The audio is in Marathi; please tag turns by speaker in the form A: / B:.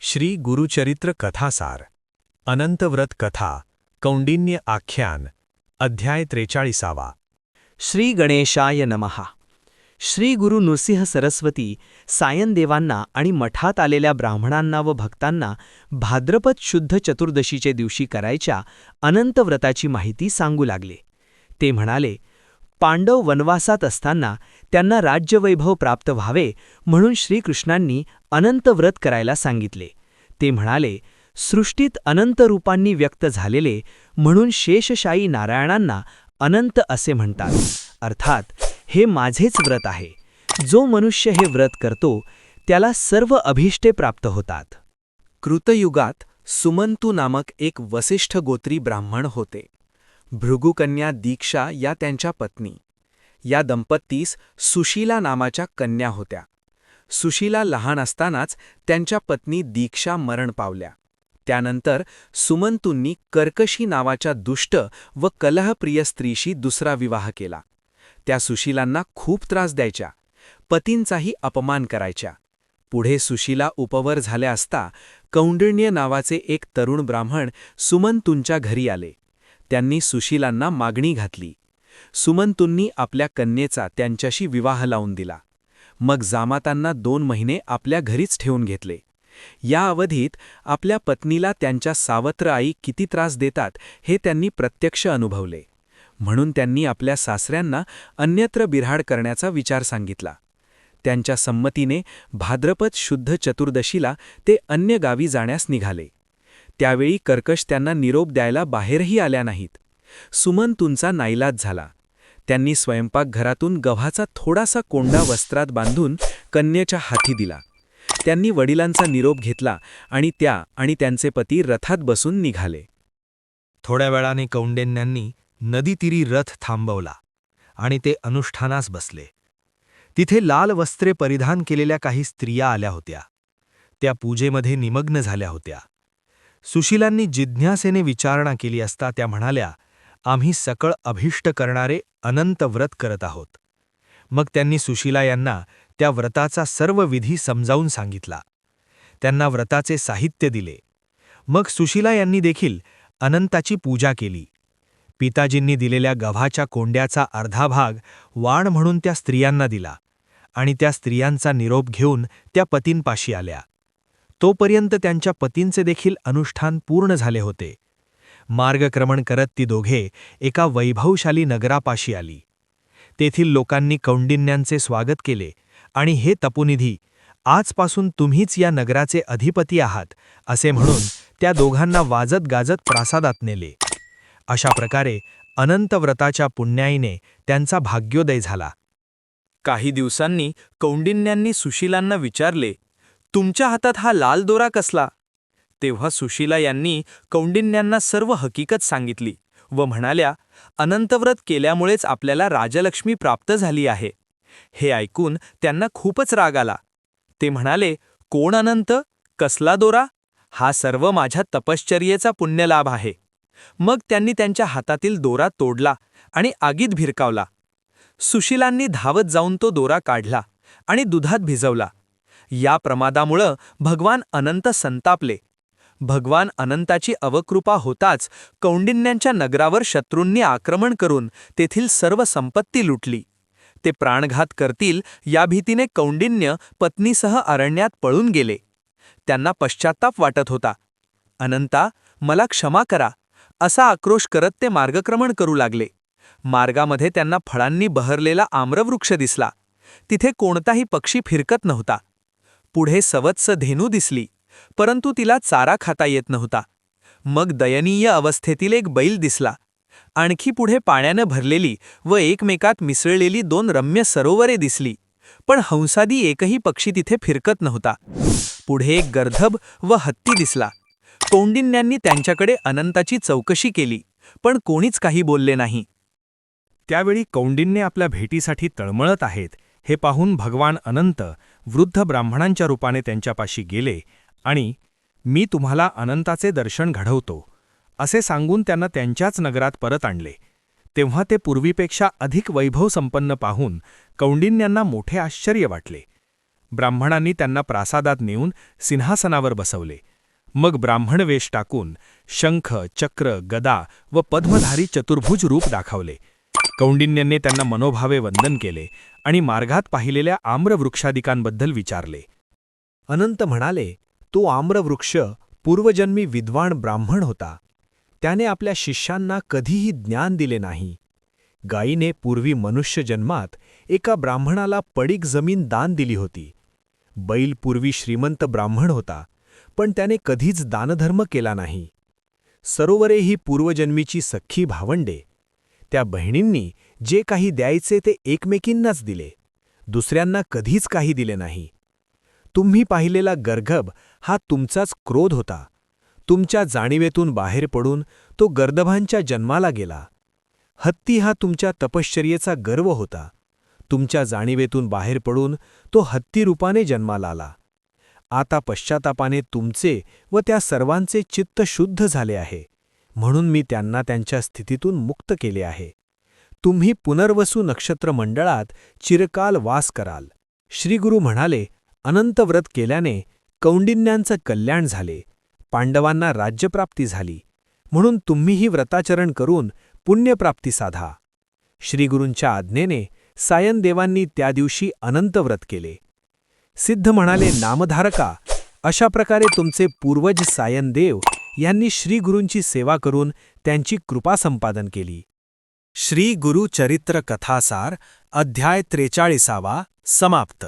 A: श्री गुरुचरित्र कथासार अनंतव्रत कथा कौंडिन्य आख्यान अध्याय 43.
B: श्री गणेशाय नमः. श्री गुरु नृसिंह सरस्वती सायनदेवांना आणि मठात आलेल्या ब्राह्मणांना व भक्तांना भाद्रपद शुद्ध चतुर्दशीचे दिवशी करायच्या अनंतव्रताची माहिती सांगू लागले. ते म्हणाले, पांडव वनवासात असताना त्यांना राज्यवैभव प्राप्त व्हावे म्हणून श्रीकृष्णांनी अनंतव्रत करायला सांगितले. ते म्हणाले, सृष्टीत अनंत रूपांनी व्यक्त झालेले म्हणून शेषशायी नारायणांना अनंत असे म्हणतात. अर्थात हे माझेच व्रत आहे. जो मनुष्य हे व्रत करतो त्याला सर्व अभिष्टे प्राप्त होतात.
C: कृतयुगात सुमंतू नामक एक वसिष्ठ गोत्री ब्राह्मण होते. भृगुकन्या दीक्षा या त्यांच्या पत्नी. या दंपतीस सुशीला नावाच्या कन्या होत्या. सुशीला लहान असतानाच त्यांच्या पत्नी दीक्षा मरण पावल्या. त्यानंतर सुमंतूंनी कर्कशी नावाच्या दुष्ट व कलहप्रिय स्त्रीशी दुसरा विवाह केला. त्या सुशीलांना खूप त्रास द्यायच्या, पतींचाही अपमान करायच्या. पुढे सुशीला उपवर झाल्या असता कौंडिण्य नावाचे एक तरुण ब्राह्मण सुमंतूंच्या घरी आले. त्यांनी सुशीलांना मागणी घातली. सुमंतूंनी आपल्या कन्येचा त्यांच्याशी विवाह लावून दिला. मग जामातांना 2 महिने आपल्या घरीच ठेवून घेतले. या अवधीत आपल्या पत्नीला त्यांच्या सावत्र आई किती त्रास देतात हे त्यांनी प्रत्यक्ष अनुभवले. म्हणून त्यांनी आपल्या सासऱ्यांना अन्यत्र बिऱ्हाड करण्याचा विचार सांगितला. त्यांच्या संमतीने भाद्रपद शुद्ध चतुर्दशीला ते अन्य गावी जाण्यास निघाले. त्यावेळी कर्कश त्यांना निरोप द्यायला बाहेरही आल्या नाहीत. सुमंतूंचा नाईलाज झाला. त्यांनी स्वयंपाकघरातून गव्हाचा थोडासा कोंडा वस्त्रात बांधून कन्येच्या हाती दिला. त्यांनी वडिलांचा निरोप घेतला आणि त्या आणि त्यांचे पती रथात बसून निघाले.
A: थोड्या वेळाने कौंडिन्यांनी नदीतीरी रथ थांबवला आणि ते अनुष्ठानास बसले. तिथे लाल वस्त्रे परिधान केलेल्या काही स्त्रिया आल्या होत्या. त्या पूजेमध्ये निमग्न झाल्या होत्या. सुशीलांनी जिज्ञासेने विचारणा केली असता त्या म्हणाल्या, आम्ही सकळ अभिष्ट करणारे अनंत व्रत करत आहोत. मग त्यांनी सुशीला यांना त्या व्रताचा सर्व विधी समजावून सांगितला. त्यांना व्रताचे साहित्य दिले. मग सुशीला यांनी देखील अनंताची पूजा केली. पिताजींनी दिलेल्या गव्हाच्या कोंड्याचा अर्धा भाग वाण म्हणून त्या स्त्रियांना दिला आणि त्या स्त्रियांचा निरोप घेऊन त्या पतींपाशी आल्या. तोपर्यंत त्यांच्या पतींचे देखील अनुष्ठान पूर्ण झाले होते. मार्गक्रमण करत ती दोघे एका वैभवशाली नगरापाशी आली. तेथील लोकांनी कौंडिन्यांचे स्वागत केले आणि हे तपोनिधी, आजपासून तुम्हीच या नगराचे अधिपती आहात असे म्हणून त्या दोघांना वाजत गाजत प्रासादात नेले. अशा प्रकारे अनंतव्रताच्या पुण्याईने त्यांचा भाग्योदय झाला.
B: काही दिवसांनी कौंडिन्यांनी सुशीलांना विचारले, तुमच्या हातात हा लाल दोरा कसला? तेव्हा सुशीला यांनी कौंडिन्यांना सर्व हकीकत सांगितली व म्हणाल्या, अनंतव्रत केल्यामुळेच आपल्याला राजलक्ष्मी प्राप्त झाली आहे. हे ऐकून त्यांना खूपच राग आला. ते म्हणाले, कोण अनंत? कसला दोरा? हा सर्व माझ्या तपश्चर्येचा पुण्यलाभ आहे. मग त्यांनी त्यांच्या हातातील दोरा तोडला आणि आगीत भिरकावला. सुशीलांनी धावत जाऊन तो दोरा काढला आणि दुधात भिजवला. या प्रमादामुळं भगवान अनंत संतापले. भगवान अनंताची अवकृपा होताच कौंडिन्यांच्या नगरावर शत्रूंनी आक्रमण करून तेथील सर्व संपत्ती लुटली. ते प्राणघात करतील या भीतीने कौंडिन्य पत्नीसह अरण्यात पळून गेले. त्यांना पश्चात्ताप वाटत होता. अनंता, मला क्षमा करा, असा आक्रोश करत ते मार्गक्रमण करू लागले. मार्गामध्ये त्यांना फळांनी बहरलेला आम्रवृक्ष दिसला. तिथे कोणताही पक्षी फिरकत नव्हता. पुढे सवत्स धेनू दिसली, परंतु तिला चारा खाता येत नव्हता. मग दयनीय अवस्थेतील एक बैल दिसला. आणखी पुढे पाण्यानं भरलेली व एकमेकात मिसळलेली 2 रम्य सरोवरे दिसली, पण हंसादी एकही पक्षी तिथे फिरकत नव्हता. पुढे एक गर्दभ व हत्ती दिसला. कौंडिन्यांनी त्यांच्याकडे अनंताची चौकशी केली, पण कोणीच काही बोलले नाही.
A: त्यावेळी कौंडिन्य आपल्या भेटीसाठी तळमळत आहेत हे पाहून भगवान अनंत वृद्ध ब्राह्मणांच्या रूपाने त्यांच्यापाशी गेले आणि मी तुम्हाला अनंताचे दर्शन घडवतो असे सांगून त्यांना त्यांच्याच नगरात परत आणले. तेव्हा ते पूर्वीपेक्षा अधिक वैभव संपन्न पाहून कौंडिन्यांना मोठे आश्चर्य वाटले.
B: ब्राह्मणांनी त्यांना प्रासादात नेऊन सिंहासनावर बसवले. मग ब्राह्मण वेश टाकून शंख, चक्र, गदा व पद्मधारी चतुर्भुज रूप दाखवले. कौंडिन्यांनी त्यांना मनोभावे वंदन केले आणि मार्गात पाहिलेल्या आम्रवृक्षादिकांबद्दल विचारले.
A: अनंत म्हणाले, तो आम्रवृक्ष पूर्वजन्मी विद्वान ब्राह्मण होता. त्याने आपल्या शिष्यांना कधीही ज्ञान दिले नाही. गायीने पूर्वी मनुष्य जन्मात एका ब्राह्मणाला पडीक जमीन दान दिली होती. बैल पूर्वी श्रीमंत ब्राह्मण होता, पण त्याने कधीच दानधर्म केला नाही. सरोवरे ही पूर्वजन्मीची सख्खी भावंडे. त्या बहिणींनी जे काही द्यायचे ते एकमेकींनाच दिले, दुसऱ्यांना कधीच काही दिले नाही. तुम्ही पाहिलेला गर्गभ हा तुमचाच क्रोध होता. तुमच्या जाणीवेतून बाहेर पडून तो गर्दभांच्या जन्माला गेला. हत्ती हा तुमच्या तपश्चर्येचा गर्व होता. तुमच्या जाणीवेतून बाहेर पडून तो हत्तीरूपाने जन्माला आला. आता पश्चातापाने तुमचे व त्या सर्वांचे चित्त शुद्ध झाले आहे, म्हणून मी त्यांना त्यांच्या स्थितीतून मुक्त केले आहे. तुम्ही पुनर्वसू नक्षत्रमंडळात चिरकाल वास कराल. श्रीगुरू म्हणाले, अनंत व्रत केल्याने कौंडिन्यांचं कल्याण झाले, पांडवांना राज्यप्राप्ती झाली, म्हणून तुम्हीही व्रताचरण करून पुण्यप्राप्ती साधा. श्रीगुरूंच्या आज्ञेने सायनदेवांनी त्या दिवशी अनंत व्रत केले. सिद्ध म्हणाले, नामधारका, अशा प्रकारे तुमचे पूर्वज सायनदेव यांनी श्रीगुरूंची सेवा करून त्यांची कृपा संपादन केली. श्री गुरु चरित्र कथासार अध्याय 43 समाप्त.